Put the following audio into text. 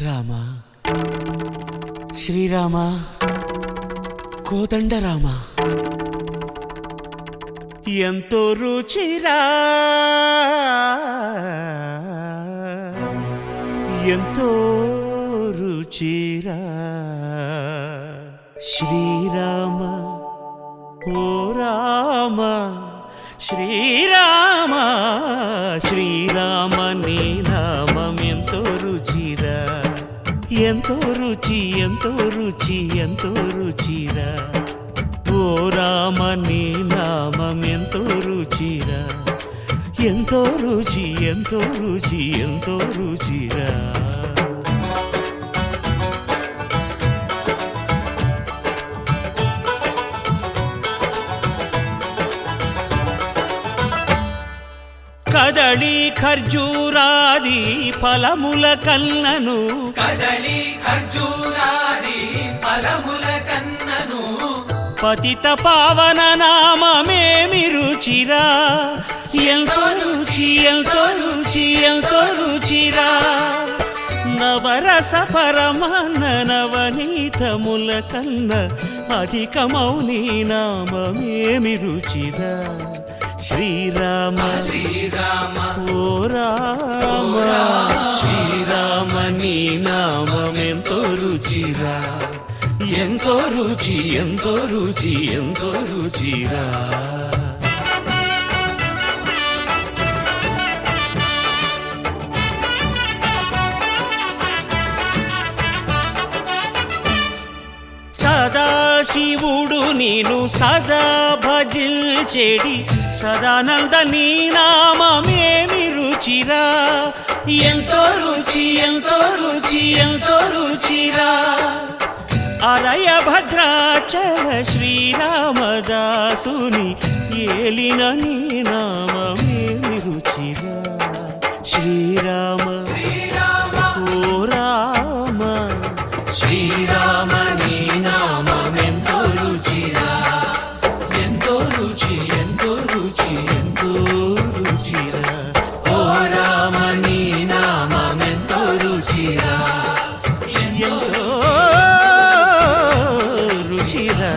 రామ శ్రీరామ కోదండ రామ ఎంతో రుచిరా ఎంతో రుచిరా శ్రీరామ ఓ రామ శ్రీరామ శ్రీరామ నీ నామం ఎంతో రుచిరా ఎంతో రుచి ఎంతో రుచి ఎంతో రుచిరా ఓ రామ నీ నామం ఎంతో రుచిరా ఎంతో రుచి ఎంతో రుచి ఎంతో రుచిరా కదళి ఖర్జూరాది ఫలముల కన్నను కదళి ఖర్జూరాది ఫలముల కన్నను పతిత పావన నామమేమి రుచిరా ఎంతో రుచి ఎంతో రుచి ఎంతో రుచిరా నవరస పరమాన్న నవనీతముల కన్న అధికమౌని నామమేమి రుచిరా శ్రీరామ శ్రీరామ ఓ రామ శ్రీరామ నీ నామం ఎంతో రుచిరా ఎంతో రుచి ఎంతో రుచి ఎంతో రుచిరా సదాశివుడు నేను సదా భజిల్చెడి సదానంద నీ నామమేమి రుచిరా ఎంతో రుచి ఎంతో రుచి ఎంతో రుచిరా అలయ భద్రాచల శ్రీరామదాసుని ఏలిన నీ నామమేమి రుచిరా శ్రీరామ ఓ రామ శ్రీరామ నీ నామం ఎంతో రుచిరా ఎంతో రుచి ఎంతో రుచి ఎంతో రుచిరా ఓ రామ నీ నామం ఎంతో రుచిరా ఎంతో రుచిరా